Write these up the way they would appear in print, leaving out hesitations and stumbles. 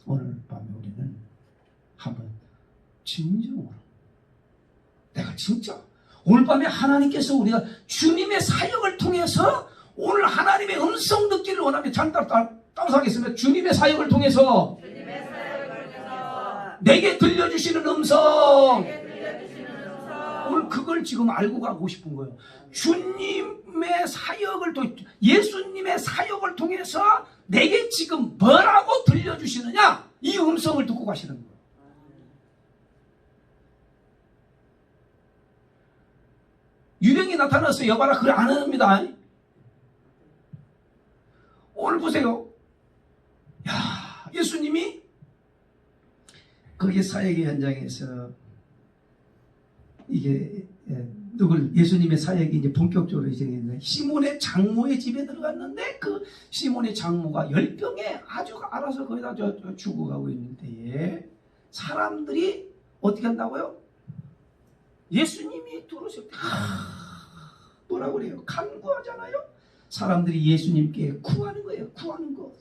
오늘 밤에 우리는 한번 진정으로 내가 진짜 오늘 밤에 하나님께서 우리가 주님의 사역을 통해서 오늘 하나님의 음성 듣기를 원하면 잘 따라하겠습니다. 주님의 사역을 통해서 내게 들려주시는 음성. 오늘 그걸 지금 알고 가고 싶은 거예요. 주님의 사역을 예수님의 사역을 통해서 내게 지금 뭐라고 들려주시느냐, 이 음성을 듣고 가시는 거예요. 유령이 나타나서 여봐라 그걸 안 합니다. 오늘 보세요. 야, 예수님이 거기 사역의 현장에서 이게 예수님의 사역이 이제 본격적으로 이제 시몬의 장모의 집에 들어갔는데 그 시몬의 장모가 열병에 아주 알아서 거기다 죽어가고 있는데 사람들이 어떻게 한다고요? 예수님이 들어오실 때 뭐라고 그래요? 간구하잖아요. 사람들이 예수님께 구하는 거예요. 구하는 거.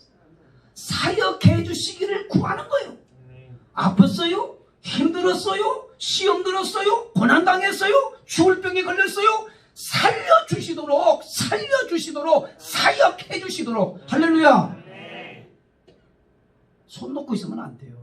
사역해 주시기를 구하는 거예요. 아팠어요? 힘들었어요? 시험 들었어요? 고난당했어요? 죽을 병에 걸렸어요? 살려주시도록 사역해 주시도록. 할렐루야. 손 놓고 있으면 안 돼요.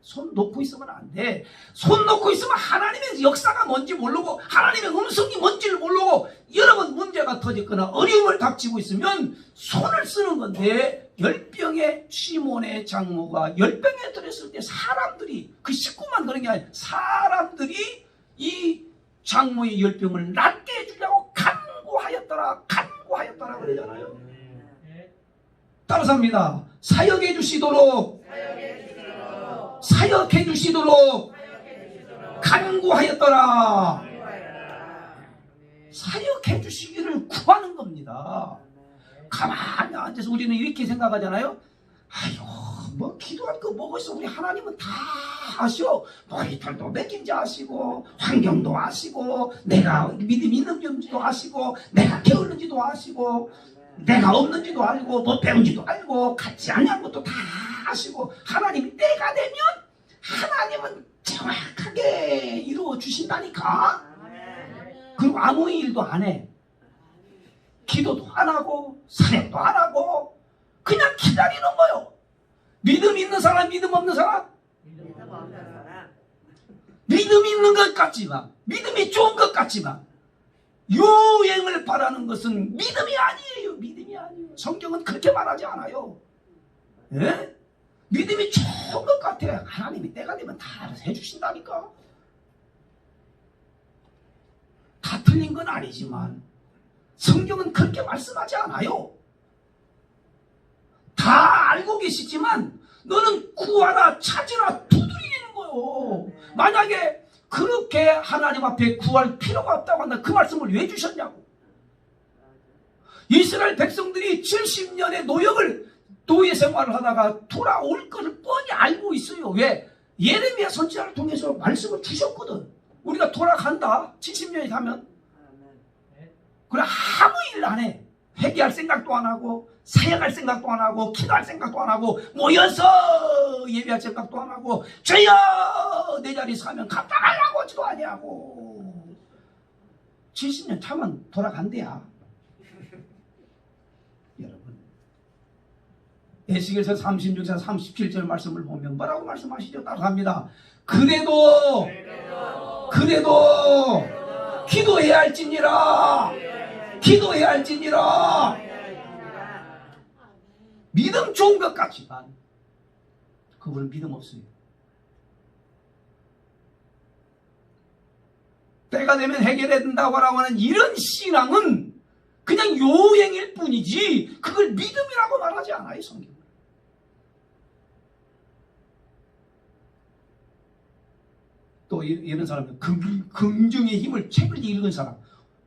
손 놓고 있으면 안 돼. 손 놓고 있으면 하나님의 역사가 뭔지 모르고 하나님의 음성이 뭔지를 모르고 여러분 문제가 터졌거나 어려움을 닥치고 있으면 손을 쓰는 건데, 열병의 시몬의 장모가 열병에 들었을 때 사람들이, 그 식구만 그런 게 아니라 사람들이 이 장모의 열병을 낫게 해주려고 간구하였더라 그러잖아요. 따라서 합니다. 사역해 주시도록 간구하였더라. 사역해 주시기를 구하는 겁니다. 가만히 앉아서 우리는 이렇게 생각하잖아요. 아유, 뭐 기도할 거 뭐가 있어. 우리 하나님은 다 아시오. 모니터도 몇인지 아시고, 환경도 아시고, 내가 믿음이 있는지도 아시고, 내가 게을른지도 아시고, 내가 없는지도 알고, 못 배운지도 알고, 같이 안 한 것도 다 아시고, 하나님이 때가 되면 하나님은 정확하게 이루어 주신다니까. 그리고 아무 일도 안 해. 기도도 안 하고 사역도 안 하고 그냥 기다리는 거요. 믿음 있는 사람, 믿음 없는 사람? 믿음 있는 것 같지만, 믿음이 좋은 것 같지만 요행을 바라는 것은 믿음이 아니에요. 믿음이 아니에요. 성경은 그렇게 말하지 않아요. 예? 믿음이 좋은 것 같아. 하나님이 때가 되면 다 알아서 해주신다니까. 다 틀린 건 아니지만 성경은 그렇게 말씀하지 않아요. 다 알고 계시지만 너는 구하라, 찾으라, 두드리는 거요. 만약에 그렇게 하나님 앞에 구할 필요가 없다고 한다, 그 말씀을 왜 주셨냐고. 이스라엘 백성들이 70년의 노예 생활을 하다가 돌아올 것을 뻔히 알고 있어요. 왜? 예레미야 선지자를 통해서 말씀을 주셨거든. 우리가 돌아간다. 70년이 가면. 그래, 아무 일 안 해. 회개할 생각도 안 하고, 사역할 생각도 안 하고, 기도할 생각도 안 하고, 모여서 예배할 생각도 안 하고, 주여 내 자리 서면 감당하려고 하지도 아니하고. 70년 차면 돌아간대야. 여러분, 에스겔서 36장 37절 말씀을 보면 뭐라고 말씀하시죠? 따라합니다. 그래도 기도해야 할지니라. 믿음 좋은 것 같지만 그분은 믿음 없어요. 때가 되면 해결해야 된다고 하는 이런 신앙은 그냥 요행일 뿐이지 그걸 믿음이라고 말하지 않아요. 성경은. 또 이런 사람은 긍정의 힘을, 책을 읽은 사람,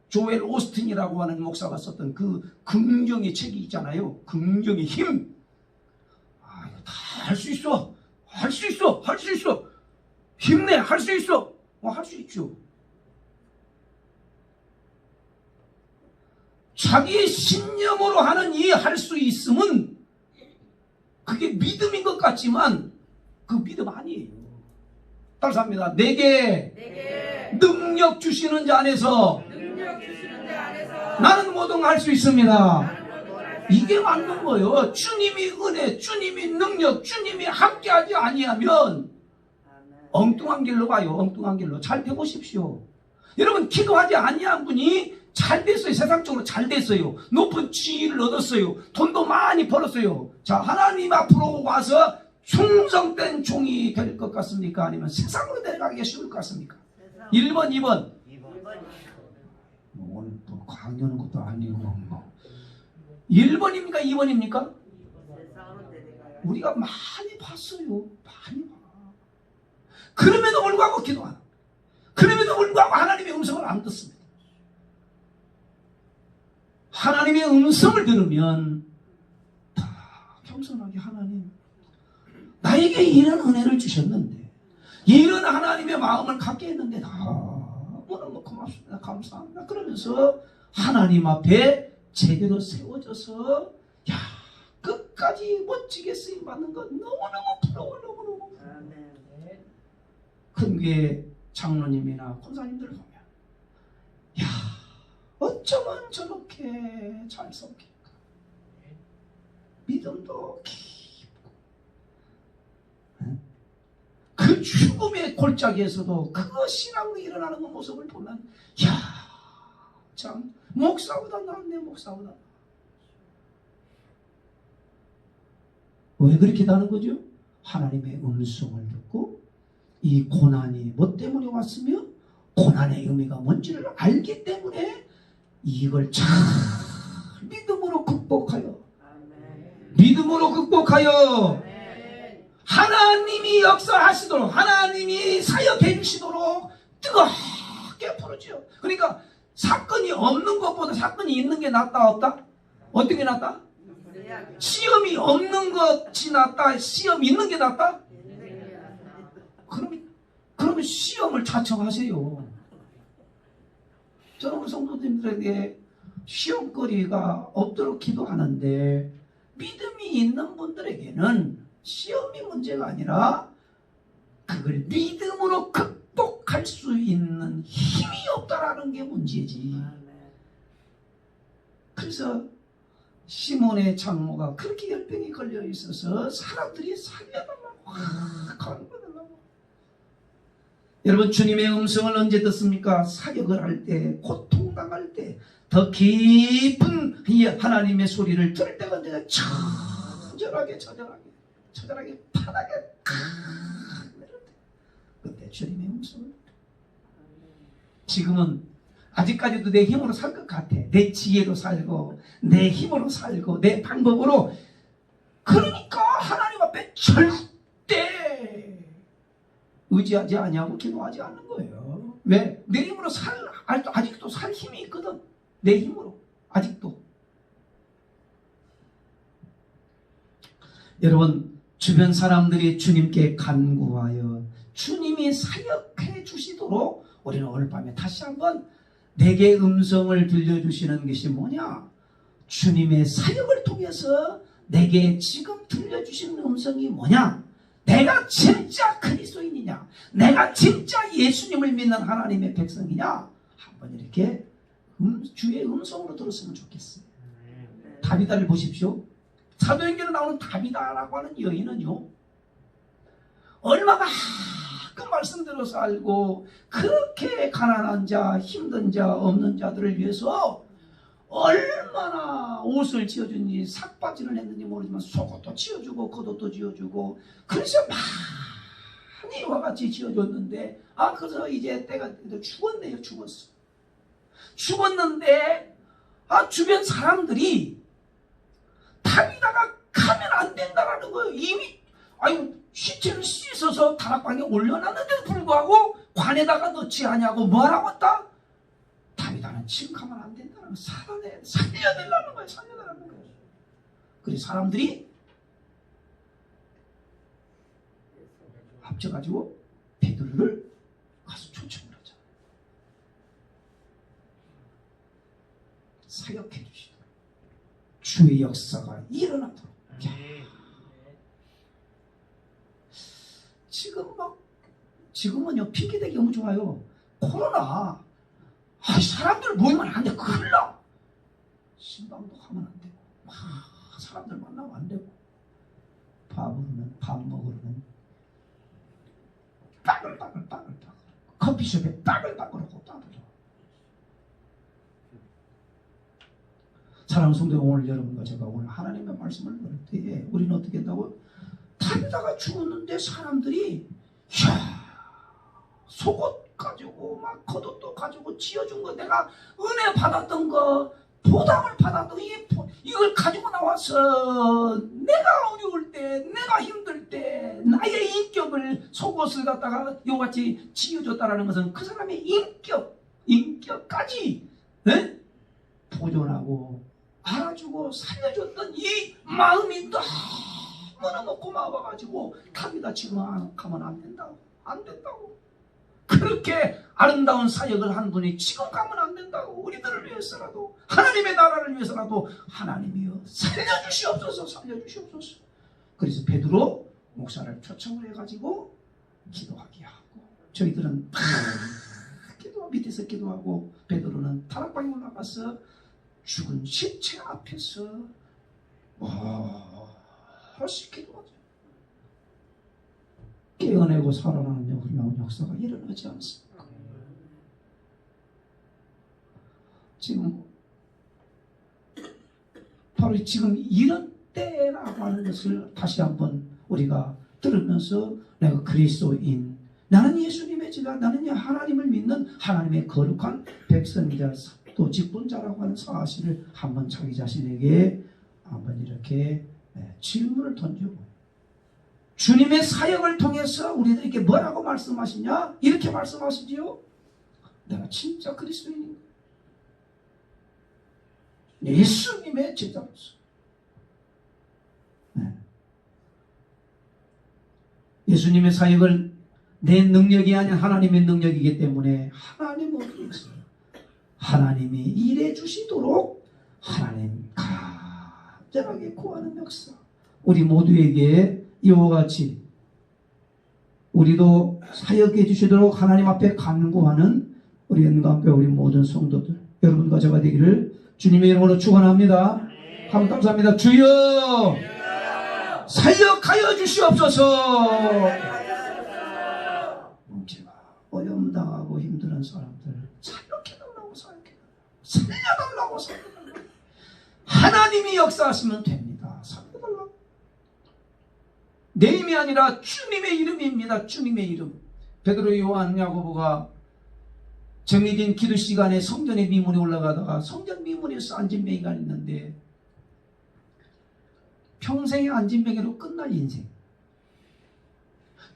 조엘 오스틴이라고 하는 목사가 썼던 그 긍정의 책이 있잖아요. 긍정의 힘. 아, 이거 다 할 수 있어. 힘내. 할 수 있어. 할 수 있죠. 자기의 신념으로 하는 이 할 수 있음은 그게 믿음인 것 같지만 그 믿음 아니에요. 따라서 합니다. 내게 능력 주시는 자 안에서 나는 뭐든 할 수 있습니다. 이게 맞는 거예요. 주님이 은혜, 주님이 능력, 주님이 함께하지 아니하면 엉뚱한 길로 가요. 엉뚱한 길로. 잘 되보십시오. 여러분, 기도하지 아니한 분이 잘 됐어요. 세상적으로 잘 됐어요. 높은 지위를 얻었어요. 돈도 많이 벌었어요. 자, 하나님 앞으로 와서 충성된 종이 될 것 같습니까? 아니면 세상으로 내려가기가 쉬울 것 같습니까? 1번, 2번. 오늘 또 강요하는 것도 아니고 뭐. 1번입니까? 2번입니까? 우리가 많이 봤어요. 많이 봐. 그럼에도 불구하고 기도하는. 그럼에도 불구하고 하나님의 음성을 안 듣습니다. 하나님의 음성을 들으면 다 겸손하게 하나님, 나에게 이런 은혜를 주셨는데, 이런 하나님의 마음을 갖게 했는데 너무 고맙습니다. 감사합니다. 그러면서 하나님 앞에 제대로 세워져서 끝까지 멋지게 쓰임받는 것 너무너무 부러워. 너무너무 큰교회 장로님이나 권사님들을 보면 어쩌면 저렇게 잘 섬길까. 믿음도 깊고 그 죽음의 골짜기에서도 그 신앙으로 일어나는 그 모습을 보면 참 목사보다 낫네. 목사보다. 왜 그렇게 다는 거죠? 하나님의 음성을 듣고 이 고난이 뭐 때문에 왔으며 고난의 의미가 뭔지를 알기 때문에 이걸 잘 믿음으로 극복하여 하나님이 역사하시도록, 하나님이 사역해 주시도록 뜨겁게 부르죠. 그러니까 사건이 없는 것보다 사건이 있는 게 낫다 없다? 어떤 게 낫다? 시험이 없는 것이 낫다? 시험 있는 게 낫다? 그러면 시험을 자청하세요. 저는 우리 성도님들에게 시험거리가 없도록 기도하는데, 믿음이 있는 분들에게는 시험이 문제가 아니라 그걸 믿음으로 극복할 수 있는 힘이 없다라는 게 문제지. 그래서 시몬의 장모가 그렇게 열병이 걸려 있어서 사람들이 살려달라고 간구하더라고. 여러분, 주님의 음성을 언제 듣습니까? 사역을 할 때, 고통당할 때, 더 깊은 하나님의 소리를 들을 때가 언제나 처절하게 바닥에 그때 주님의 음성을. 지금은 아직까지도 내 힘으로 살 것 같아. 내 지혜로 살고 내 힘으로 살고 내 방법으로. 그러니까 하나님 앞에 절대 의지하지 아니하고 기도하지 않는 거예요. 왜? 내 힘으로 아직도 살 힘이 있거든. 내 힘으로 아직도. 여러분, 주변 사람들이 주님께 간구하여 주님이 사역해 주시도록 우리는 오늘 밤에 다시 한번 내게 음성을 들려주시는 것이 뭐냐? 주님의 사역을 통해서 내게 지금 들려주시는 음성이 뭐냐? 내가 진짜 그리스도인이냐? 내가 진짜 예수님을 믿는 하나님의 백성이냐? 한번 이렇게 주의 음성으로 들었으면 좋겠어요. 다비다를 보십시오. 사도행전에 나오는 다비다라고 하는 여인은요, 얼마나 그 말씀대로 살고 그렇게 가난한 자, 힘든 자, 없는 자들을 위해서 얼마나 옷을 지어주니 삭바지를 했는지 모르지만 속옷도 지어주고 겉옷도 지어주고, 그래서 많이 이와 같이 지어줬는데, 그래서 이제 때가 죽었네요. 죽었는데 주변 사람들이 다비다가 가면 안 된다라는 거예요. 이미 시체를 씻어서 다락방에 올려놨는데도 불구하고 관에다가 넣지 않냐고 뭐라고 했다? 다비다는 지금 가면 안 된다는 거예요. 살려내려는 거예요. 살려내려는 거예요. 그래서 사람들이 합쳐가지고 베드로를 가서 초청을 하자. 사역해 주시도록, 주의 역사가 일어나도록. 지금은요 핑계대기 너무 좋아요. 코로나 사람들 모이면 안 돼. 큰일 나. 신방도 하면 안 되고 막 사람들 만나면 안 되고 밥으로는 밥 먹으러는 빠글빠글 커피숍에 빠글빠글하고 따뜻하고. 사랑하는 성도, 오늘 여러분과 제가 오늘 하나님의 말씀을 들을 때에 우리는 어떻게 한다고? 달다가 죽었는데 사람들이 속옷 가지고 막 겉옷도 가지고 지어준 거, 내가 은혜 받았던 거, 보답을 받았던 이걸 가지고 나와서 내가 어려울 때, 내가 힘들 때 나의 인격을, 속옷을 갖다가 요같이 지어줬다라는 것은 그 사람의 인격까지 보존하고 알아주고 살려줬던 이 마음이 너무너무 고마워가지고 답이다 지금 가면 안 된다고. 그렇게 아름다운 사역을 한 분이 지금 가면 안 된다고. 우리들을 위해서라도, 하나님의 나라를 위해서라도 하나님이여 살려주시옵소서. 그래서 베드로 목사를 초청을 해가지고 기도하게 하고, 저희들은 밑에서 기도하고, 베드로는 다락방에 올라가서 죽은 시체 앞에서 할수 기도하죠. 깨어내고 살아나는 놀라운 역사가 일어나지 않습니까? 지금 바로 지금 이런 때라고 하는 것을 다시 한번 우리가 들으면서, 내가 그리스도인, 나는 예수님의 제자, 나는 하나님을 믿는 하나님의 거룩한 백성이자 또 직분자라고 하는 사실을 한번 자기 자신에게 한번 이렇게 질문을 던지고, 주님의 사역을 통해서 우리들에게 뭐라고 말씀하시냐? 이렇게 말씀하시지요. 내가 진짜 그리스도인인가? 예수님의 제자로서. 예수님의 사역을 내 능력이 아닌 하나님의 능력이기 때문에 하나님 어디 있어요? 하나님이 일해 주시도록 하나님 간절하게 구하는 역사. 우리 모두에게 이와 같이 우리도 사역해 주시도록 하나님 앞에 간구하는 우리 연강교회 우리 모든 성도들, 여러분과 제가 되기를 주님의 이름으로 축원합니다. 한번 감사합니다. 주여 사역하여 주시옵소서. 제가 어려움 당하고 힘든 사람들 살려달라고 하나님이 역사하시면 됩니다. 살려달라고. 내 이름이 아니라 주님의 이름입니다. 주님의 이름. 베드로, 요한, 야고보가 정해진 기도 시간에 성전의 미문에 올라가다가 성전 미문에서 안진뱅이가 있는데 평생의 안진뱅이로 끝날 인생.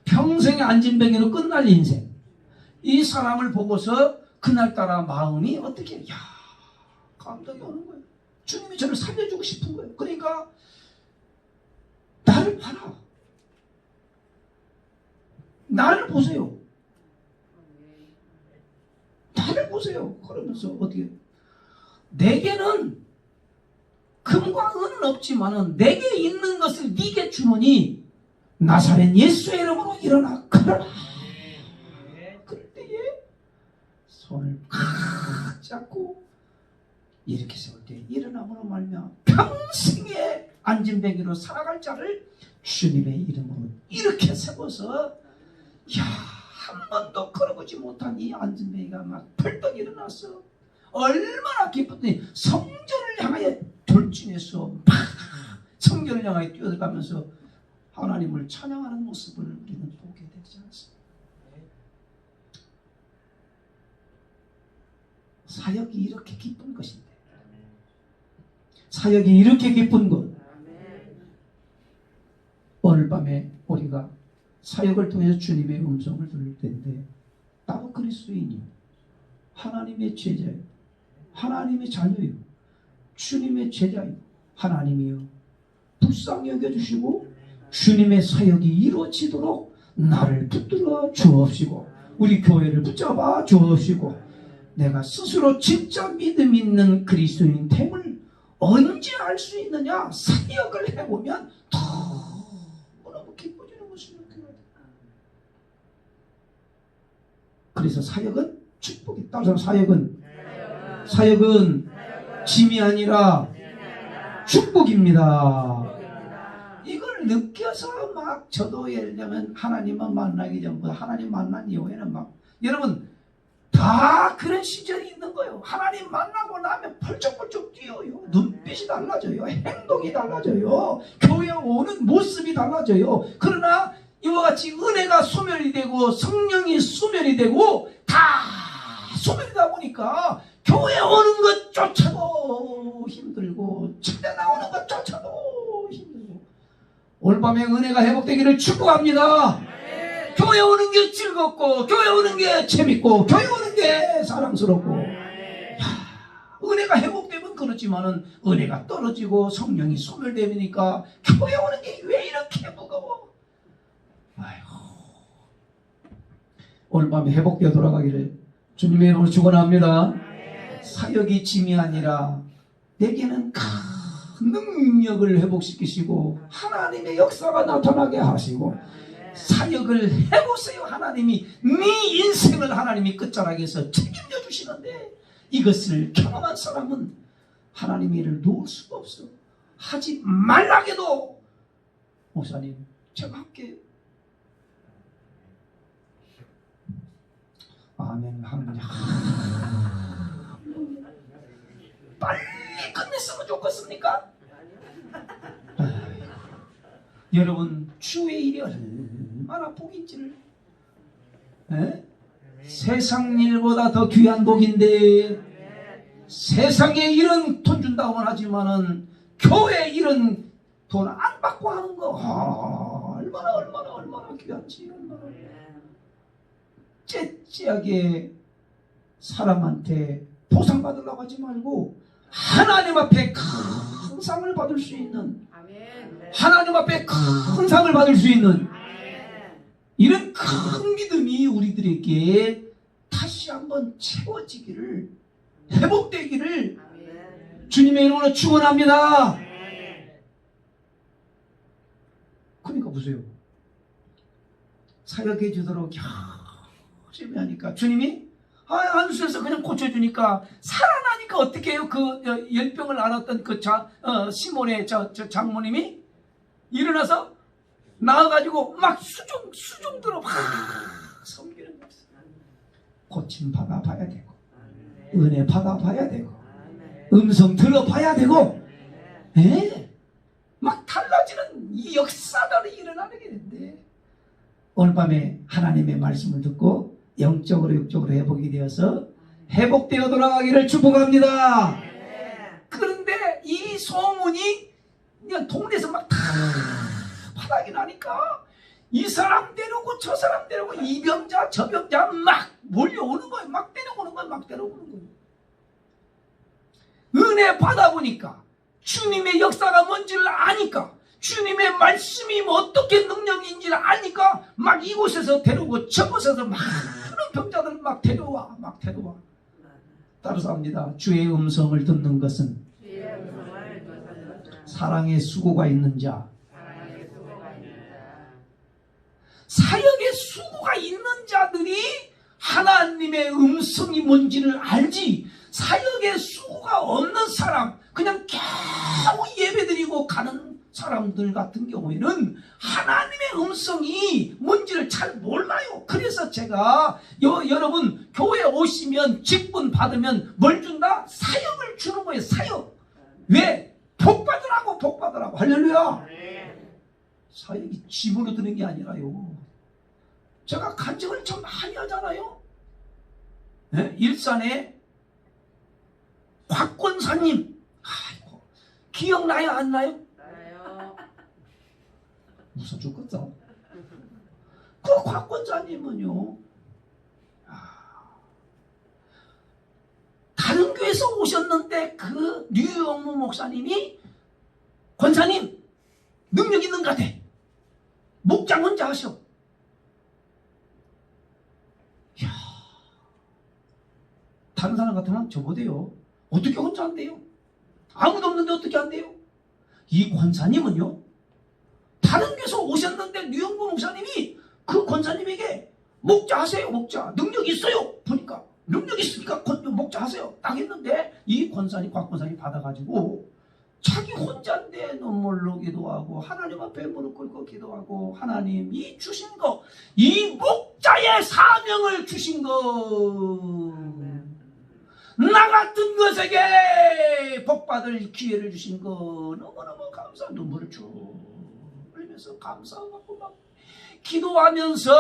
평생의 안진뱅이로 끝날 인생. 이 사람을 보고서 그날따라 마음이 어떻게 감동이 오는 거예요. 주님이 저를 살려주고 싶은 거예요. 그러니까 나를 봐라. 나를 보세요. 나를 보세요. 그러면서 어떻게, 내게는 금과 은은 없지만은 내게 있는 것을 네게 주노니 나사렛 예수의 이름으로 일어나 걸어라. 그럴 때에 손을 팍 잡고 이렇게 세울 때 일어남으로 말미암아 평생의 안진뱅이로 살아갈 자를 주님의 이름으로 이렇게 세워서 한 번도 걸어보지 못한 이 안진뱅이가 막 펄떡 일어났어. 얼마나 기뻤더니 성전을 향하여 돌진해서 막 성전을 향하여 뛰어들어가면서 하나님을 찬양하는 모습을 우리는 보게 되지 않습니까? 사역이 이렇게 기쁜 것인데, 사역이 이렇게 기쁜 것, 오늘 밤에 우리가 사역을 통해서 주님의 음성을 들을 텐데, 나도 그리스도인이요, 하나님의 제자요, 하나님의 자녀요, 주님의 제자요, 하나님이요 불쌍히 여겨주시고 주님의 사역이 이루어지도록 나를 붙들어 주옵시고 우리 교회를 붙잡아 주옵시고, 내가 스스로 진짜 믿음 있는 그리스도인 됨을 언제 알 수 있느냐? 사역을 해보면 너무너무 기뻐지는 것을 느껴요. 그래서 사역은 축복이. 다른 사람 사역은 짐이 아니라 축복입니다. 이걸 느껴서 막 저도 예를 들면 하나님만 만나기 전보다 하나님 만난 이후에는 막 여러분 다 그런 시절이 있는 거예요. 하나님 만나고 나면 펄쩍펄쩍 뛰어요. 눈빛이 달라져요. 행동이 달라져요. 교회 오는 모습이 달라져요. 그러나 이와 같이 은혜가 소멸이 되고 성령이 소멸이 되고 다 소멸이다 보니까 교회 오는 것조차도 힘들고 집에 나오는 것조차도 힘들고 오늘 밤에 은혜가 회복되기를 축복합니다. 교회 오는 게 즐겁고 교회 오는 게 재밌고 교회 오는 게 사랑스럽고 은혜가 회복되면 그렇지만은 은혜가 떨어지고 성령이 소멸되니까 교회 오는 게 왜 이렇게 무거워? 아이고, 오늘 밤에 회복되어 돌아가기를 주님의 이름으로 축원합니다. 사역이 짐이 아니라 내게는 큰 능력을 회복시키시고 하나님의 역사가 나타나게 하시고 사역을 해보세요. 하나님이 네 인생을 하나님이 끝자락에서 책임져 주시는데 이것을 경험한 사람은 하나님의 일을 놓을 수가 없어. 하지 말라게도 목사님 제가 할게요. 아멘 하는 빨리 끝냈으면 좋겠습니까? 여러분 주의 일이 얼마나 복인지를 세상 일보다 더 귀한 복인데 세상의 일은 돈 준다고는 하지만은 교회 일은 돈 안 받고 하는 거 얼마나 귀한지 얼마나 째째하게 사람한테 보상받으려고 하지 말고 하나님 앞에 큰 상을 받을 수 있는 하나님 앞에 큰 상을 받을 수 있는 이런 큰 믿음이 우리들에게 다시 한번 채워지기를 회복되기를 주님의 이름으로 축원합니다. 그러니까 보세요. 사역해 주도록 열심히 하니까 주님이 안수에서 그냥 고쳐주니까 살아나니까 어떻게 해요? 그 열병을 앓았던 그 시몬의 장모님이 일어나서 나와가지고 막 수종 들어 막 섬기는 거였어요. 고침 받아봐야 되고 은혜 받아봐야 되고 음성 들어봐야 되고 막 달라지는 이 역사들이 일어나게 되는데 오늘 밤에 하나님의 말씀을 듣고 영적으로 육적으로 회복이 되어서 회복되어 돌아가기를 축복합니다. 그런데 이 소문이 그냥 동네에서 막 다 바닥이 나니까 이 사람 데리고 저 사람 데리고 이 병자 저 병자 막 몰려오는 거예요. 막 데려오는 거예요. 막 데려오는 거예요. 은혜 받아보니까 주님의 역사가 뭔지를 아니까 주님의 말씀이 어떻게 능력인지를 아니까 막 이곳에서 데려오고 저곳에서 많은 병자들 막 데려와 따라서 합니다. 주의 음성을 듣는 것은 사랑의 수고가 있는 자 사역의 수고가 있는 자들이 하나님의 음성이 뭔지를 알지 사역의 수고가 없는 사람 그냥 겨우 예배드리고 가는 사람들 같은 경우에는 하나님의 음성이 뭔지를 잘 몰라요. 그래서 제가 여러분 교회 오시면 직분 받으면 뭘 준다? 사역을 주는 거예요. 사역. 왜? 복 받으라고 할렐루야. 사역이 짐으로 드는 게 아니라요. 제가 간증을 참 많이 하잖아요. 일산에 곽권사님 아이고 기억나요 안 나요? 무슨 죽겠다. 그 곽권사님은요 다른 교회에서 오셨는데 그 류영무 목사님이 권사님 능력 있는 것 같아. 목장 혼자 하셔. 이야, 다른 사람 같으면 저보대요. 어떻게 혼자 한대요? 아무도 없는데 어떻게 한대요? 이 권사님은요 다른 교회에서 오셨는데 류영무 목사님이 그 권사님에게 목자 하세요. 목자 능력 있어요. 보니까 능력 있으니까 목자 하세요. 딱 했는데 이 권사님 곽 권사님 받아가지고 자기 혼자인데 눈물로 기도하고 하나님 앞에 무릎 꿇고 기도하고 하나님이 주신 거, 이 목자의 사명을 주신 거, 나 같은 것에게 복받을 기회를 주신 거 너무너무 감사, 눈물을 쭉 흘리면서 감사하고 막 기도하면서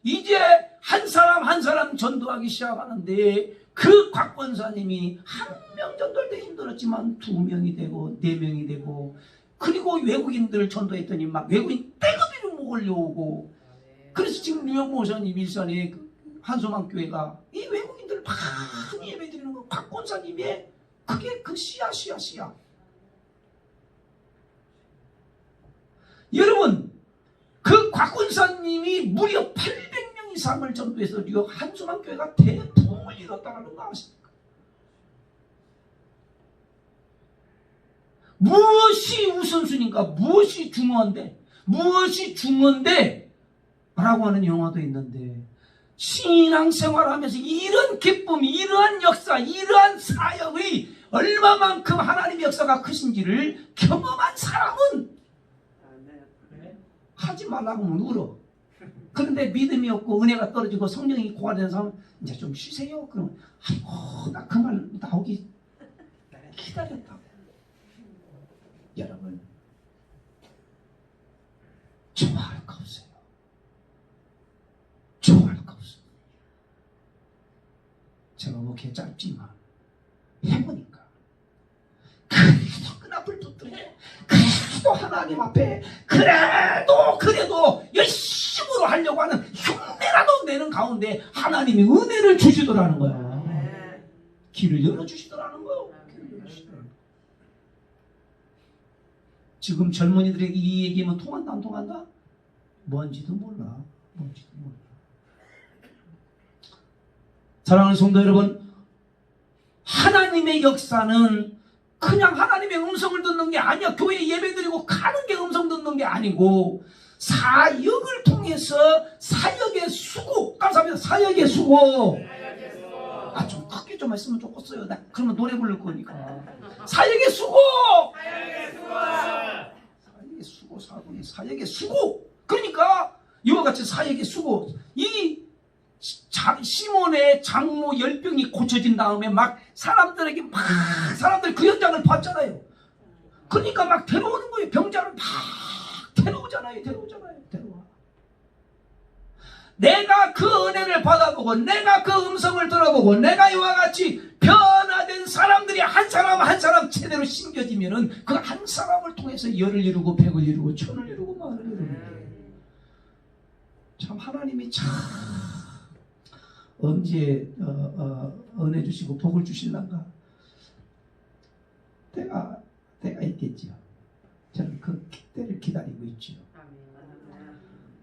이제 한 사람 한 사람 전도하기 시작하는데, 그 곽 권사님이 한 명 전도할 때 힘들었지만 2명이 되고 4명이 되고, 그리고 외국인들 전도했더니 막 외국인 떼거리로 몰려오고, 그래서 지금 뉴욕 모선님 일산에 한소망 교회가 이 외국인들 많이 예배드리는 거 곽 권사님의 그게 그 씨야. 여러분, 그 곽 권사님이 무려 800명 이상을 전도해서 뉴욕 한소망 교회가 대부흥을 이뤘다는 거 아십니까? 무엇이 우선순위인가? 무엇이 중요한데? 라고 하는 영화도 있는데, 신앙생활하면서 이런 기쁨, 이러한 역사, 이러한 사역의 얼마만큼 하나님의 역사가 크신지를 경험한 사람은 하지 말라고 하면 울어. 그런데 믿음이 없고 은혜가 떨어지고 성령이 고갈되는 사람은 이제 좀 쉬세요. 그러면 아이고, 나 그 말 나오기 기다렸다고. 여러분, 좋아할 거 없어요. 좋아할 거 없어요. 제가 목회 짧지만 해보니까 그래도 끈앞을 붙들해, 그래도 하나님 앞에 그래도 열심으로 하려고 하는 흉내라도 내는 가운데 하나님이 은혜를 주시더라는 거야. 길을 열어주시더라는 거야. 지금 젊은이들에게 이 얘기하면 통한다 안 통한다? 뭔지도 몰라. 사랑하는 성도 여러분, 하나님의 역사는 그냥 하나님의 음성을 듣는 게 아니야. 교회 예배드리고 가는 게 음성 듣는 게 아니고, 사역을 통해서 사역의 수고, 감사합니다. 사역의 수고. 좀 크게 좀 했으면 좋겠어요. 나 그러면 노래 부를 거니까. 사역의 수고. 사역의 수고. 그러니까 이와 같이 사역의 수고. 이 시몬의 장모 10병이 고쳐진 다음에 막 사람들에게 사람들 그 현장을 봤잖아요. 그러니까 막 데려오는 거예요. 병자를 막 데려오잖아요. 데려와. 내가 그 은혜를 받아보고, 내가 그 음성을 들어보고, 내가 이와 같이 변화된 사람들이 한 사람 한 사람 제대로 심겨지면은 그 한 사람을 통해서 열을 이루고 백을 이루고 천을 이루고 만을 이루는, 참 하나님이 참 언제 은혜 주시고 복을 주실란가? 때가 있겠지요. 저는 그 때를 기다리고 있지요.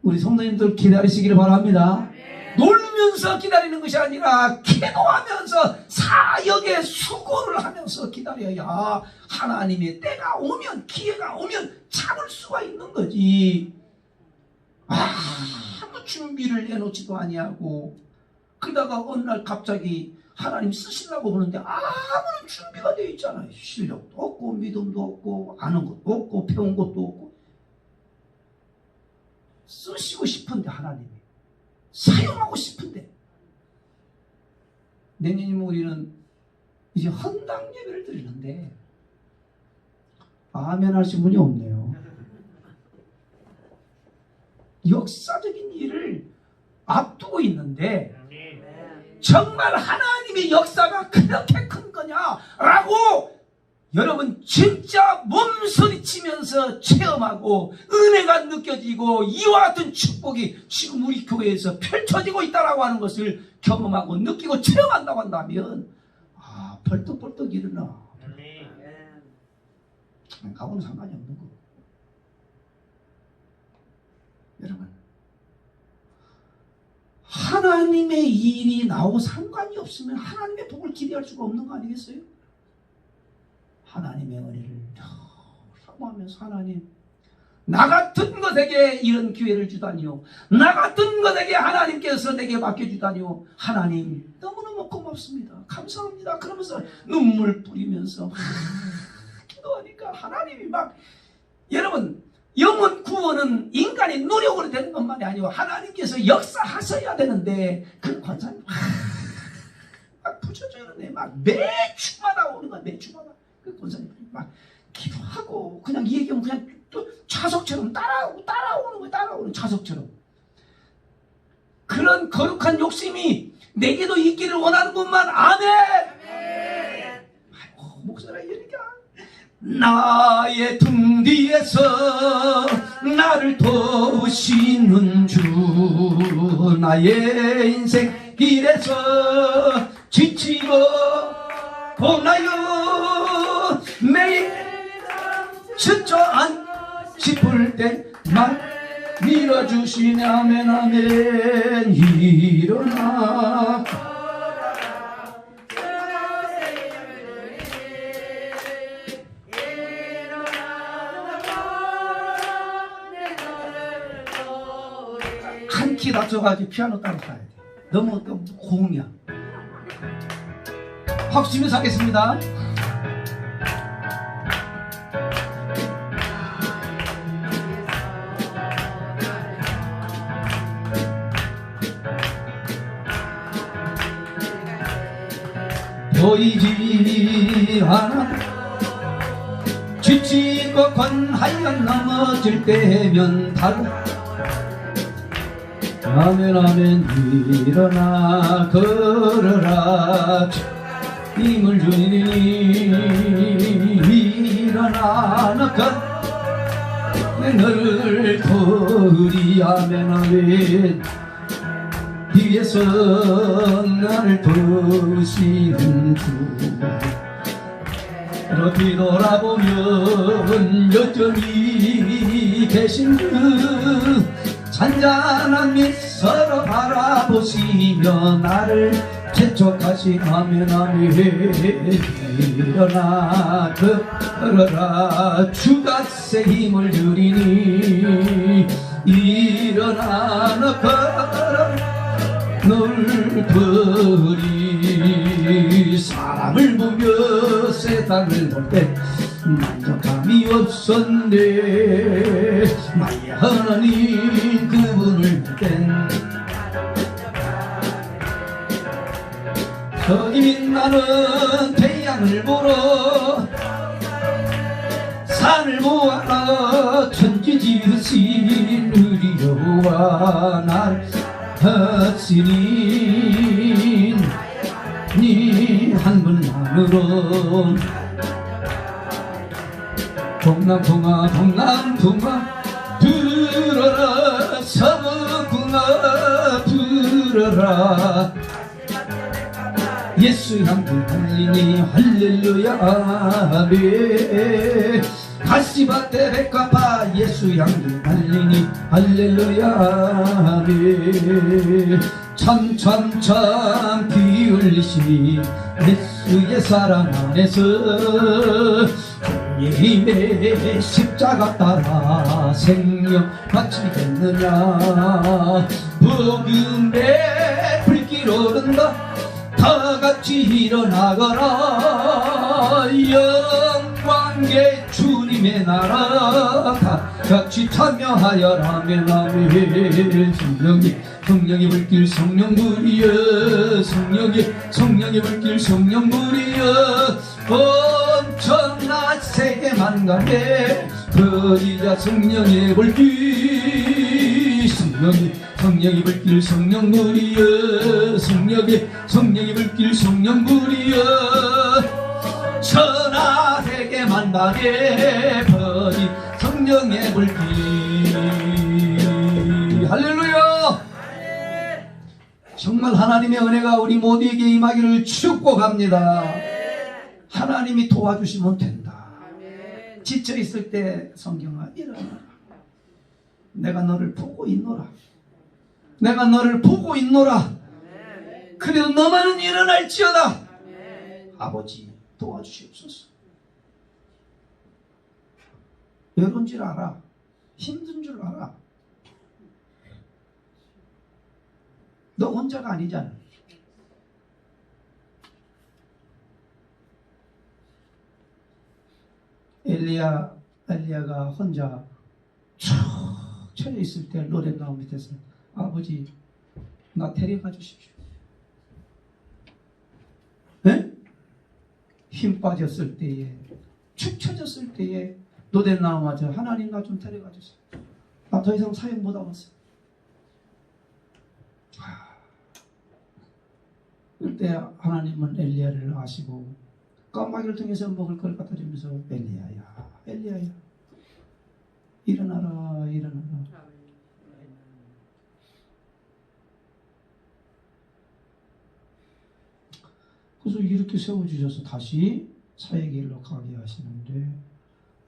우리 성도님들 기다리시기를 바랍니다. 놀면서 기다리는 것이 아니라 기도하면서 사역의 수고를 하면서 기다려야 하나님의 때가 오면, 기회가 오면 참을 수가 있는 거지. 아무 준비를 해놓지도 아니하고, 그러다가 어느 날 갑자기 하나님 쓰시려고 보는데 아무런 준비가 되어 있잖아요. 실력도 없고 믿음도 없고 아는 것도 없고 배운 것도 없고. 쓰시고 싶은데, 하나님이 사용하고 싶은데, 내년이면 우리는 이제 헌당 예배를 드리는데 아멘 하신 분이 없네요. 역사적인 일을 앞두고 있는데 정말 하나님의 역사가 그렇게 큰 거냐라고 여러분 진짜 몸서리치면서 체험하고 은혜가 느껴지고 이와 같은 축복이 지금 우리 교회에서 펼쳐지고 있다라고 하는 것을 경험하고 느끼고 체험한다고 한다면 벌떡벌떡 일어나. 가고는 상관이 없는 거. 여러분, 하나님의 일이 나오고 상관이 없으면 하나님의 복을 기대할 수가 없는 거 아니겠어요? 하나님의 은혜를 사모하면서, 하나님 나 같은 것에게 이런 기회를 주다니요. 나 같은 것에게 하나님께서 내게 맡겨주다니요. 하나님 너무너무 고맙습니다. 감사합니다. 그러면서 눈물 뿌리면서 기도하니까 하나님이 막, 여러분, 영혼 구원은 인간의 노력으로 되는 것만이 아니고 하나님께서 역사하셔야 되는데 그 권사님 막 부쳐주는데 막 매주마다 오는 거야. 매주마다 그 권사님 막 기도하고 그냥 이 얘기하면 그냥 또 자석처럼 따라오는 거야. 따라오는 자석처럼. 그런 거룩한 욕심이 내게도 있기를 원하는구만. 아멘. 아이고, 목사라 이러니까 나의 등 뒤에서 나를 도우시는 주, 나의 인생 길에서 지치고 보나요. 매일 주저앉 싶을 때만 밀어주시네. 아멘 아멘. 일어나 한 키 낮춰가지고 피아노 따로 타야 돼. 너무 고음이야. 박수 치면서 하겠습니다. 보이지 않아 지치고 권하여 넘어질 때면 바로 아멘 아멘. 일어나 걸어라 힘을 주니. 일어나 너가 너를 도우리. 아멘 아멘. 뒤에서 나를 도우시는 주. 이렇게 돌아보면 여전히 계신 주. 잔잔한 미소로 바라보시며 나를 재촉하신 아멘 아멘. 일어나 걸어라 주가 새 힘을 주리니. 일어나 너 걸어라 널 버리. 사람을 보며 세상을 볼 때 만족감이 없었네. 만약 하나님 그분을 볼 땐 저기 빛나는 태양을 보러 산을 모아 천지 지으신 우리 여호와 나를 하시니. 니 한 분만으로 동남풍아 동남풍아 불어라. 서풍아 불어라. 예수 향기 달리니 할렐루야 아멘. 가시밭에 백합화 예수 향기 달리니 할렐루야 아멘. 참참참 피 흘리시니 예수의 사랑 안에서 주님의 십자가 따라 생명 바치겠느냐. 복음의 불길 오른다 다같이 일어나거라. 영광의 주님의 나라 다같이 참여하여라. 아멘 아멘. 성령의 불길 성령불이여. 성령의 불길 성령불이여. 엄청난 세계 만간에 버리자 성령의 불길. 성령의 불길 성령불이여. 성령의 불길 성령불이여. 천하 세계 만방에 버린 성령의 불길. 할렐루야. 정말 하나님의 은혜가 우리 모두에게 임하기를 축복합니다. 하나님이 도와주시면 된다. 지쳐있을 때 성경아 일어나라. 내가 너를 보고 있노라. 내가 너를 보고 있노라. 그래도 너만은 일어날지어다. 아버지 도와주시옵소서. 여러분 줄 알아. 힘든 줄 알아. 너 혼자가 아니잖아. 엘리야가 혼자 쭉 처져 있을 때 로뎀나무 밑에서 아버지 나 데려가 주십시오. 네? 힘 빠졌을 때에 축 처졌을 때에 로뎀나무 맞아 하나님 나 좀 데려가 주세요. 나 더 이상 사역 못 하겠어. 그때 하나님은 엘리야를 아시고 까마귀를 통해서 먹을 걸 갖다 주면서 엘리야야 일어나라. 그래서 이렇게 세워주셔서 다시 사역의 일로 가게 하시는데,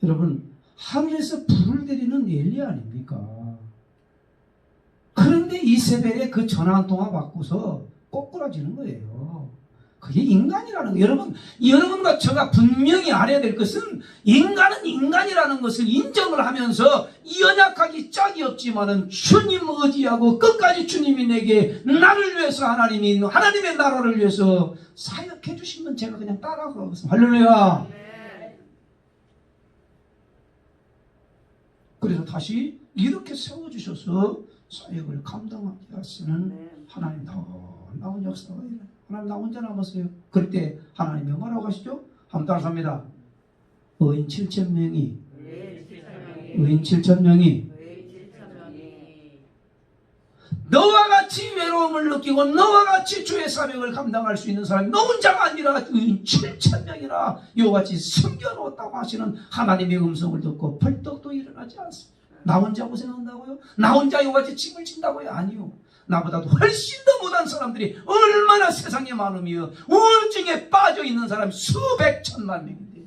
여러분 하늘에서 불을 내리는 엘리야 아닙니까? 그런데 이세벨의 그 전화 한 통화 받고서 꼬꾸라지는 거예요. 그게 인간이라는 거예요. 여러분과 제가 분명히 알아야 될 것은 인간은 인간이라는 것을 인정을 하면서 연약하기 짝이 없지만은 주님 의지하고 끝까지 주님이 내게 나를 위해서 하나님의 나라를 위해서 사역해 주시면 제가 그냥 따라가겠습니다. 할렐루야. 그래서 다시 이렇게 세워주셔서 사역을 감당하게 하시는 하나님 나온 역사가 일어나요. 하나님 나 혼자 남았어요. 그럴 때 하나님이 뭐라고 하시죠? 한번 따라합니다. 의인 7,000명이 너와 같이 외로움을 느끼고 너와 같이 주의 사명을 감당할 수 있는 사람이 너 혼자가 아니라 의인 7,000명이나 이와같이 숨겨놓았다고 하시는 하나님의 음성을 듣고 벌떡도 일어나지 않습니다. 나 혼자 고생한다고요? 나 혼자 이와같이 짐을 진다고요? 아니요. 나보다도 훨씬 더 못한 사람들이 얼마나 세상에 많으며 우울증에 빠져있는 사람이 수백 천만 명인데,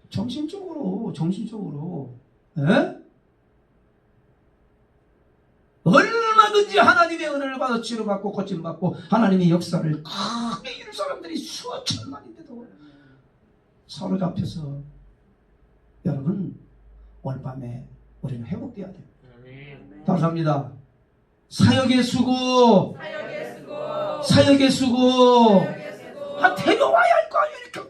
정신적으로 얼마든지 하나님의 은혜를 받아 치료받고 고침받고 하나님의 역사를 크게 이룰 사람들이 수천만인데도 사로잡혀서, 여러분 오늘 밤에 우리는 회복돼야 돼요. 감사합니다. 사역의 수고. 데려와야 할 거 아니에요. 이렇게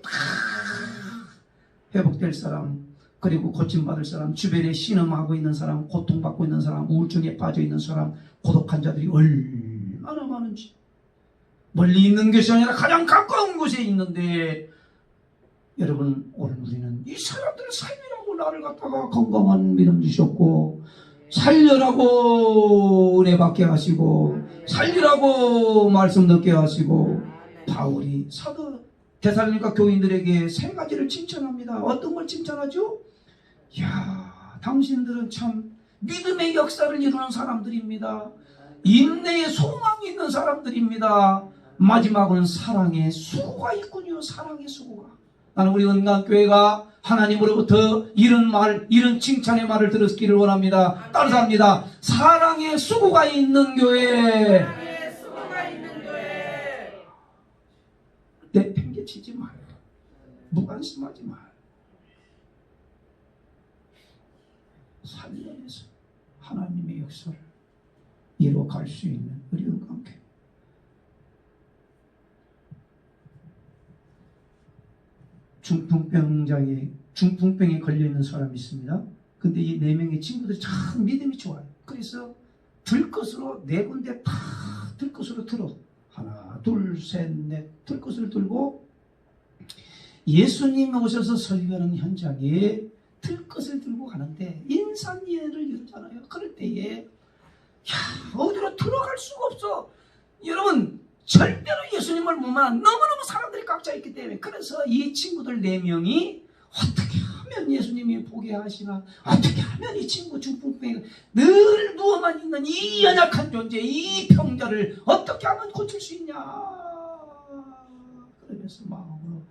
회복될 사람, 그리고 고침받을 사람, 주변에 신음하고 있는 사람, 고통받고 있는 사람, 우울증에 빠져 있는 사람, 고독한 자들이 얼마나 많은지. 멀리 있는 것이 아니라 가장 가까운 곳에 있는데, 여러분 오늘 우리는 이 사람들을 살리라고 나를 갖다가 건강한 믿음 주셨고, 살려라고 은혜 받게 하시고, 살리라고 말씀 듣게 하시고, 바울이 사도 데살로니가 교인들에게 세 가지를 칭찬합니다. 어떤 걸 칭찬하죠? 이야, 당신들은 참 믿음의 역사를 이루는 사람들입니다. 인내의 소망이 있는 사람들입니다. 마지막은 사랑의 수고가 있군요. 사랑의 수고가. 나는 우리 은강교회가 하나님으로부터 이런 칭찬의 말을 들었기를 원합니다. 따라합니다. 사랑의 수고가 있는 교회. 내 팽개치지 마요. 무관심하지 마요. 살려내서 하나님의 역사를 이루어갈 수 있는 우리 은강교회. 중풍병에 걸려있는 사람이 있습니다. 근데 이 4명의 친구들이 참 믿음이 좋아요. 그래서 들것으로 4군데 다 들것으로 들어. 하나, 둘, 셋, 넷 들것을 들고 예수님 오셔서 설교하는 현장에 들것을 들고 가는데 인산예를 이루잖아요. 그럴 때에 어디로 들어갈 수가 없어. 여러분 절대로 예수님을 못 만나. 너무너무 사람들이 꽉 차있기 때문에. 그래서 이 친구들 4명이 어떻게 하면 예수님이 보게 하시나, 어떻게 하면 이 친구 중풍병 늘 누워만 있는 이 연약한 존재, 이 병자를 어떻게 하면 고칠 수 있냐, 그러면서 마음으로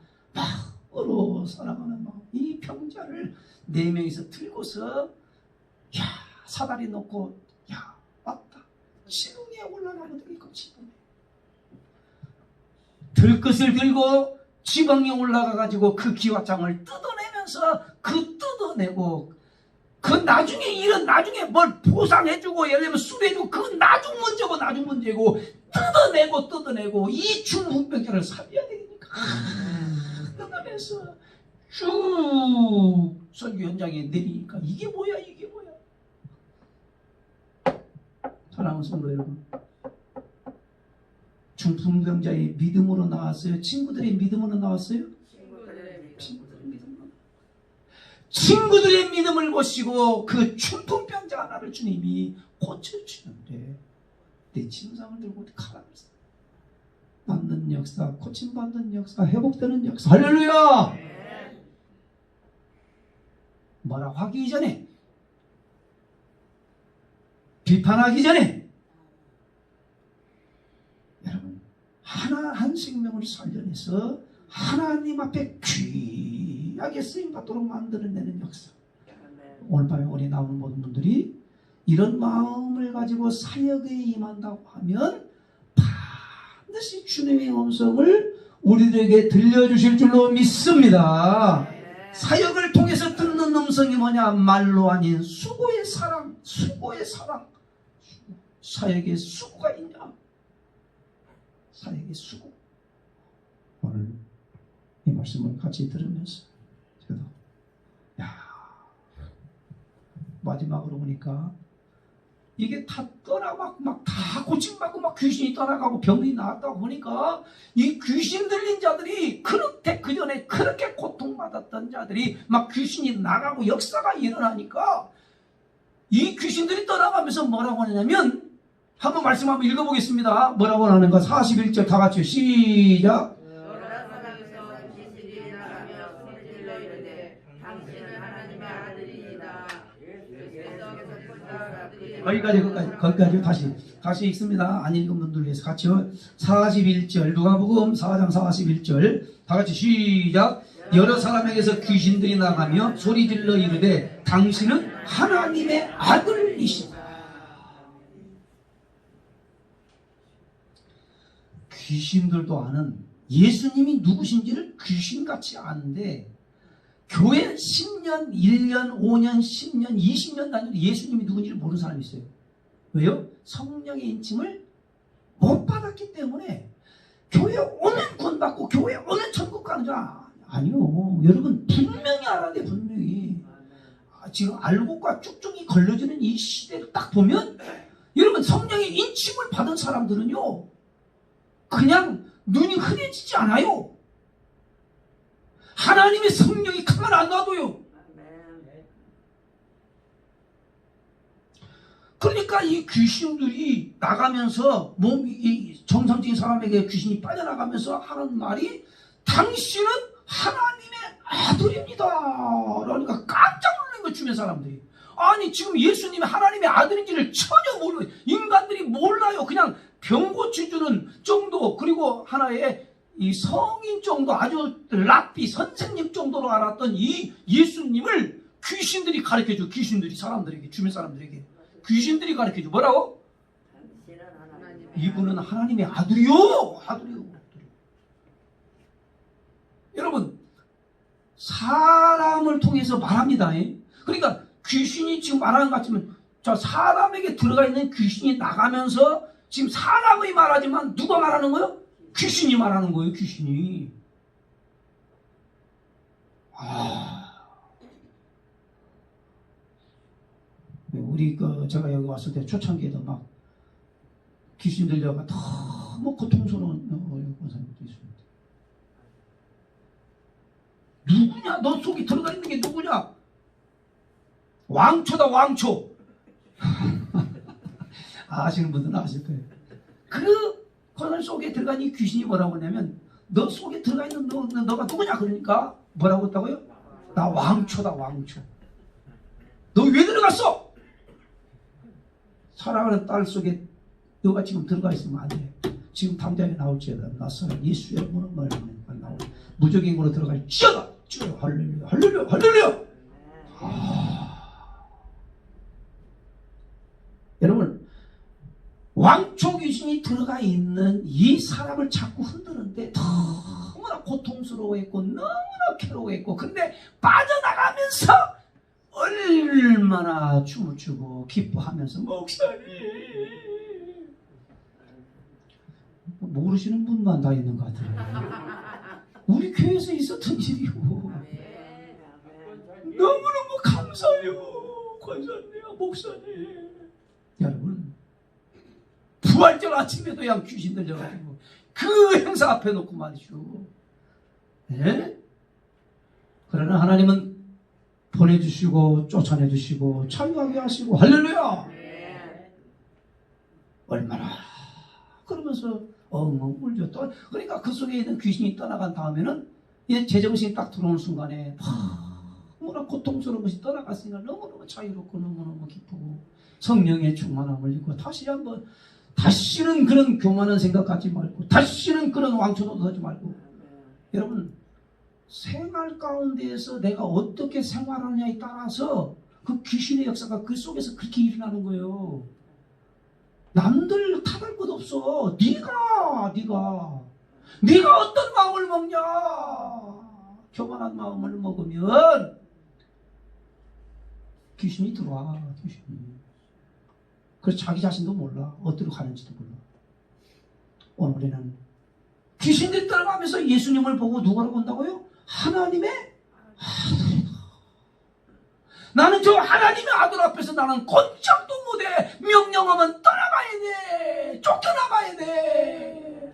사랑하는 마음, 이 병자를 4명이서 들고서 사다리 놓고 왔다 지붕에 올라가면 되겠고, 들것을 들고 지붕에 올라가가지고 그 기와장을 뜯어내면서 하면서 그 뜯어내고 그 나중에 일은 나중에 뭘 보상해주고 예를 들면 술해주고 그건 나중 문제고 뜯어내고 이 중풍병자를 살려야 되니까 뜯어내서 쭉 설교 현장에 내리니까 이게 뭐야. 사랑하는 성도 여러분, 중풍병자의 믿음으로 나왔어요? 친구들의 믿음으로 나왔어요? 친구들의 믿음을 보시고 그 중풍병자 하나를 주님이 고쳐주시는데 내 침상을 들고 가라면서 받는 역사, 고침받는 역사, 회복되는 역사. 할렐루야! 뭐라고 하기 이전에, 비판하기 전에 여러분 하나 한 생명을 살려내서 하나님 앞에 귀하게 쓰임받도록 만들어내는 역사. 오늘 밤에 우리 나오는 모든 분들이 이런 마음을 가지고 사역에 임한다고 하면 반드시 주님의 음성을 우리들에게 들려주실 줄로 믿습니다. 사역을 통해서 듣는 음성이 뭐냐? 말로 아닌 수고의 사랑. 사역에 수고가 있냐? 사역에 수고. 오늘 이 말씀을 같이 들으면서 저도 마지막으로 보니까 이게 다 떠나고 막 다 고침받고 막 귀신이 떠나가고 병이 나았다고 보니까 이 귀신 들린 자들이 그렇게 그전에 그렇게 고통받았던 자들이 막 귀신이 나가고 역사가 일어나니까 이 귀신들이 떠나가면서 뭐라고 하냐면 한번 말씀 한번 읽어보겠습니다. 뭐라고 하는가? 41절 다 같이 시작. 거기까지 다시 읽습니다. 안 읽은 분들 위해서 같이요. 41절 누가복음 4장 41절 다 같이 시작. 여러 사람에게서 귀신들이 나가며 소리질러 이르되 당신은 하나님의 아들이시다. 귀신들도 아는 예수님이 누구신지를 귀신같이 아는데 교회 10년, 1년, 5년, 10년, 20년 다녀도 예수님이 누군지를 모르는 사람이 있어요. 왜요? 성령의 인침을 못 받았기 때문에 교회 오면 구원받고 교회 오면 천국 가는 줄 아니요. 여러분 분명히 알아야 돼. 분명히. 지금 알곡과 쭉쭉이 걸러지는 이 시대를 딱 보면 여러분 성령의 인침을 받은 사람들은요 그냥 눈이 흐려지지 않아요. 하나님의 성령이 가만 안 놔둬요. 그러니까 이 귀신들이 나가면서 이 정상적인 사람에게 귀신이 빠져나가면서 하는 말이 당신은 하나님의 아들입니다. 그러니까 깜짝 놀란 거 주변 사람들이. 아니 지금 예수님이 하나님의 아들인지를 전혀 모르고 인간들이 몰라요. 그냥 병 고쳐주는 정도 그리고 하나의 이 성인 정도 아주 랍비 선생님 정도로 알았던 이 예수님을 귀신들이 가르쳐줘. 귀신들이 사람들에게 주변 사람들에게 귀신들이 가르쳐줘. 뭐라고? 이분은 하나님의 아들이요. 여러분 사람을 통해서 말합니다. 그러니까 귀신이 지금 말하는 것 같으면 자 사람에게 들어가 있는 귀신이 나가면서 지금 사람의 말하지만 누가 말하는 거예요? 귀신이 말하는 거예요. 귀신이. 우리 제가 여기 왔을 때 초창기에도 막 귀신 들려가 너무 고통스러운 권사님도 있습니다. 누구냐? 너 속에 들어가 있는 게 누구냐? 왕초다 왕초. 아시는 분들은 아실 거예요. 그 권사 속에 들어간 이 귀신이 뭐라고 하냐면 너 속에 들어가 있는 너가 누구냐? 그러니까 뭐라고 했다고요? 나 왕초다 왕초. 너 왜 들어갔어? 사랑하는 딸 속에 너가 지금 들어가 있으면 안 돼. 지금 당장에 나올지어다. 나서 예수의 이름으로 너를 나오고 무적행으로 들어갈지어다. 할렐루야 할렐루야 할렐루야. 여러분 왕초 귀신이 들어가 있는 이 사람을 자꾸 흔드는데 너무 너무나 고통스러워했고 너무나 괴로워했고, 근데 빠져나가면서 얼마나 춤을 추고 기뻐하면서, 목사님, 모르시는 분만 다 있는 것 같아요. 우리 교회에서 있었던 일이요. 너무너무 감사해요, 권사님, 목사님. 여러분, 부활절 아침에도 그냥 귀신 들려가지고 그 행사 앞에 놓고 말이죠. 예? 그러나 하나님은 보내주시고 쫓아내주시고 자유하게 하시고, 할렐루야. 얼마나 그러면서 엉엉 울죠. 또 그러니까 그 속에 있는 귀신이 떠나간 다음에는 이제 제정신이 딱 들어오는 순간에 너무나 고통스러운 것이 떠나갔으니까 너무너무 자유롭고 너무너무 기쁘고 성령의 충만함을 입고 다시는 그런 교만한 생각 갖지 말고, 다시는 그런 왕초노도 하지 말고. 여러분, 생활 가운데에서 내가 어떻게 생활하느냐에 따라서 그 귀신의 역사가 그 속에서 그렇게 일어나는 거예요. 남들 탓할 것 없어. 네가 어떤 마음을 먹냐. 교만한 마음을 먹으면 귀신이 들어와. 귀신이. 그래서 자기 자신도 몰라. 어디로 가는지도 몰라. 오늘에는 귀신들이 따라가면서 예수님을 보고 누구라고 한다고요? 하나님의 아들이다. 나는 저 하나님의 아들 앞에서 나는 꼼짝도 못해. 명령하면 떠나가야 돼. 쫓겨나가야 돼.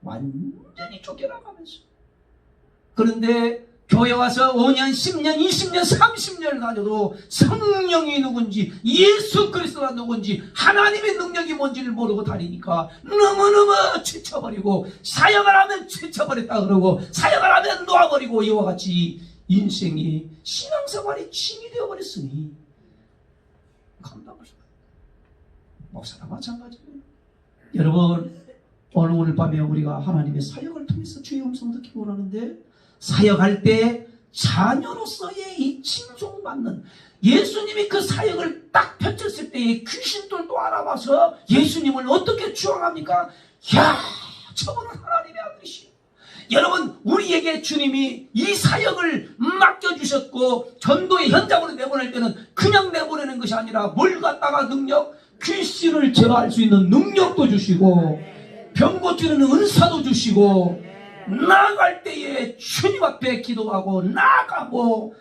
완전히 쫓겨나가면서. 그런데 교회 와서 5년, 10년, 20년, 30년을 다녀도 성령이 누군지, 예수 그리스도가 누군지, 하나님의 능력이 뭔지를 모르고 다니니까 너무너무 지쳐버리고, 사역을 하면 지쳐버렸다 그러고, 사역을 하면 놓아버리고, 이와 같이 인생이, 신앙생활이 짐이 되어버렸으니 감당할 수가 없어요. 목사나 마찬가지예요. 여러분, 오늘 밤에 우리가 하나님의 사역을 통해서 주의 음성 듣기 원하는데, 사역할 때 자녀로서의 이 칭송받는, 예수님이 그 사역을 딱 펼쳤을 때에 귀신들도 알아봐서 예수님을 어떻게 추앙합니까? 야, 저분은 하나님의 아들이시오. 여러분, 우리에게 주님이 이 사역을 맡겨주셨고 전도의 현장으로 내보낼 때는 그냥 내보내는 것이 아니라 뭘 갖다가 능력, 귀신을 제어할 수 있는 능력도 주시고 병 고치는 은사도 주시고, 나아갈 때에 주님 앞에 기도하고 나아가고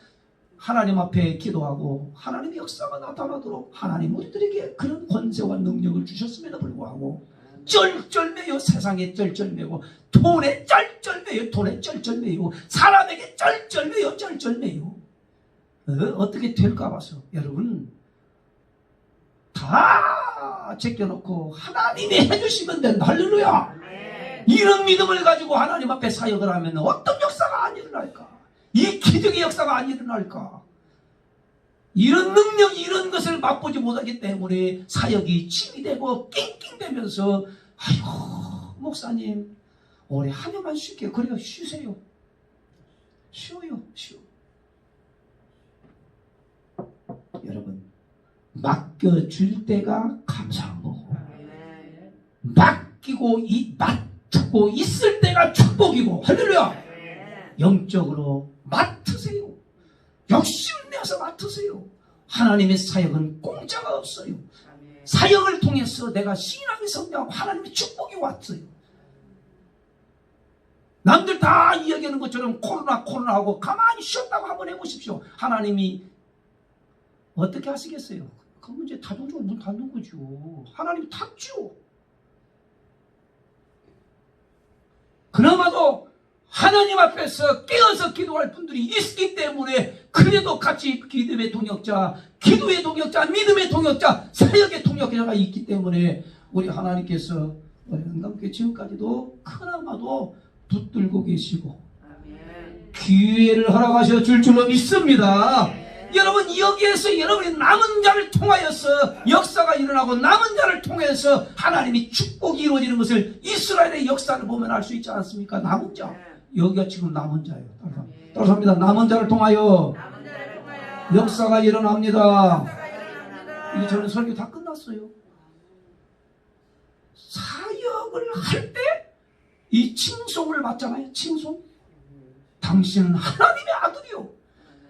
하나님 앞에 기도하고 하나님의 역사가 나타나도록 하나님 우리들에게 그런 권세와 능력을 주셨음에도 불구하고 쩔쩔매요. 세상에 쩔쩔매고, 돈에 쩔쩔매요. 돈에 쩔쩔매요. 사람에게 쩔쩔매요. 쩔쩔매요. 어떻게 될까 봐서 여러분 다 제껴놓고 하나님이 해주시면 된다. 할렐루야. 이런 믿음을 가지고 하나님 앞에 사역을 하면 어떤 역사가 안 일어날까? 이 기적의 역사가 안 일어날까? 이런 능력이, 이런 것을 맛보지 못하기 때문에 사역이 짐이 되고 낑낑대면서, 아이고 목사님 올해 한 해만 쉴게요. 그래요. 쉬세요. 쉬어요. 쉬어. 여러분, 맡겨줄 때가 감사한 거고, 맡기고 맡고 있을 때가 축복이고, 할렐루야. 영적으로 맡으세요. 욕심을 내서 맡으세요. 하나님의 사역은 공짜가 없어요. 사역을 통해서 내가 신앙이 성장하고 하나님의 축복이 왔어요. 남들 다 이야기하는 것처럼 코로나 하고 가만히 쉬었다고 한번 해보십시오. 하나님이 어떻게 하시겠어요? 그 문제 자동적으로 문 닫는 거죠. 하나님이 닫죠. 그나마도 하나님 앞에서 깨어서 기도할 분들이 있기 때문에, 그래도 같이 기도의 동역자, 믿음의 동역자, 사역의 동역자가 있기 때문에 우리 하나님께서 우리 은감교회 지금까지도 그나마도 붙들고 계시고 기회를 허락하셔 줄 줄로 믿습니다. 여러분, 여기에서 여러분이 남은 자를 통하여서 역사가 일어나고 남은 자를 통해서 하나님이 축복이 이루어지는 것을 이스라엘의 역사를 보면 알 수 있지 않습니까? 남은 자. 여기가 지금 남은 자예요. 따라합니다. 남은 자를 통하여 역사가 일어납니다. 이게 저는 설교 다 끝났어요. 사역을 할 때 이 칭송을 받잖아요. 칭송. 당신은 하나님의 아들이요.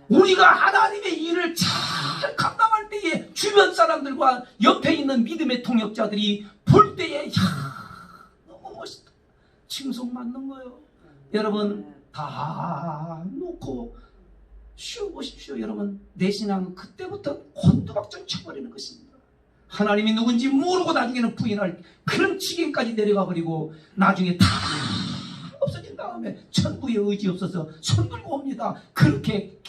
우리가 하나님의 일을 잘 감당할 때에 주변 사람들과 옆에 있는 믿음의 동역자들이 볼 때에 너무 멋있다. 칭송 받는 거예요. 여러분 다 놓고 쉬어보십시오. 여러분 내 신앙은 그때부터 곤두박질 쳐버리는 것입니다. 하나님이 누군지 모르고 나중에는 부인할 그런 지경까지 내려가 버리고 나중에 다 없어진 다음에 천부의 의지 없어서 손 들고 옵니다. 그렇게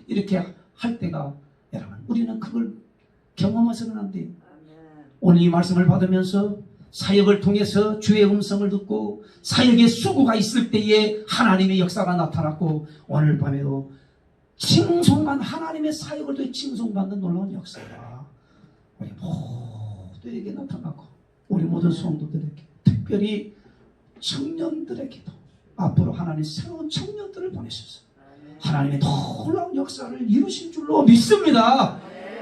이렇게 할 때가 여러분 우리는 그걸 경험해서는 안 돼요. 오늘 이 말씀을 받으면서 사역을 통해서 주의 음성을 듣고 사역의 수고가 있을 때에 하나님의 역사가 나타났고 오늘 밤에도 칭송만 하나님의 사역을 통해 칭송받는 놀라운 역사가 우리 모두에게 나타나고 우리 모든 성도들에게 특별히 청년들에게도 앞으로 하나님 새로운 청년들을 보내셔서 하나님의 놀라운 역사를 이루실 줄로 믿습니다.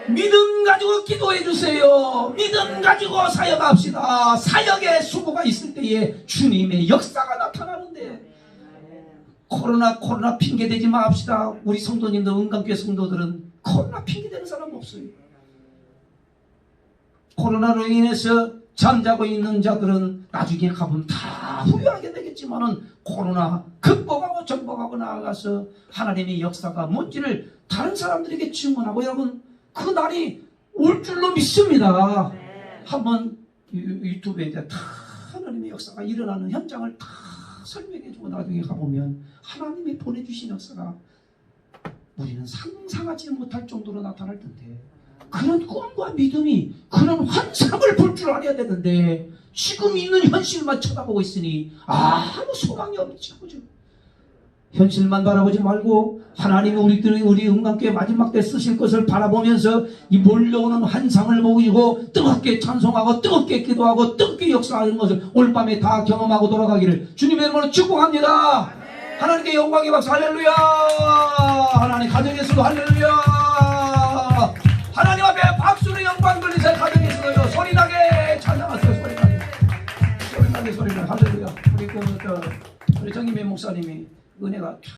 믿음 가지고 기도해 주세요. 믿음 가지고 사역합시다. 사역의 수고가 있을 때에 주님의 역사가 나타나는데 코로나 핑계 대지 맙시다. 우리 성도님들 은강교회 성도들은 코로나 핑계 대는 사람 없어요. 코로나로 인해서 잠자고 있는 자들은 나중에 가보면 다 후회하게 되겠지만은 코로나 극복하고 정복하고 나아가서 하나님의 역사가 뭔지를 다른 사람들에게 증언하고 여러분 그 날이 올 줄로 믿습니다. 한번 유튜브에 다 하나님의 역사가 일어나는 현장을 다 설명해주고 나중에 가보면 하나님이 보내주신 역사가 우리는 상상하지 못할 정도로 나타날 텐데 그런 꿈과 믿음이 그런 환상을 볼 줄 알아야 되는데 지금 있는 현실만 쳐다보고 있으니 아무 소망이 없지. 그죠? 현실만 바라보지 말고 하나님이 우리 은강교회 마지막 때 쓰실 것을 바라보면서 이 몰려오는 환상을 보고 뜨겁게 찬송하고 뜨겁게 기도하고 뜨겁게 역사하는 것을 오늘 밤에 다 경험하고 돌아가기를 주님의 이름으로 축복합니다. 하나님께 영광의 박수 할렐루야. 하나님 가정에서도 할렐루야. 하나님 앞에 박수로 영광 돌리세요. 가정에서도요. 소리나게 찬양하세요. 소리나게 할렐루야. 우리 정임의 목사님이 은혜가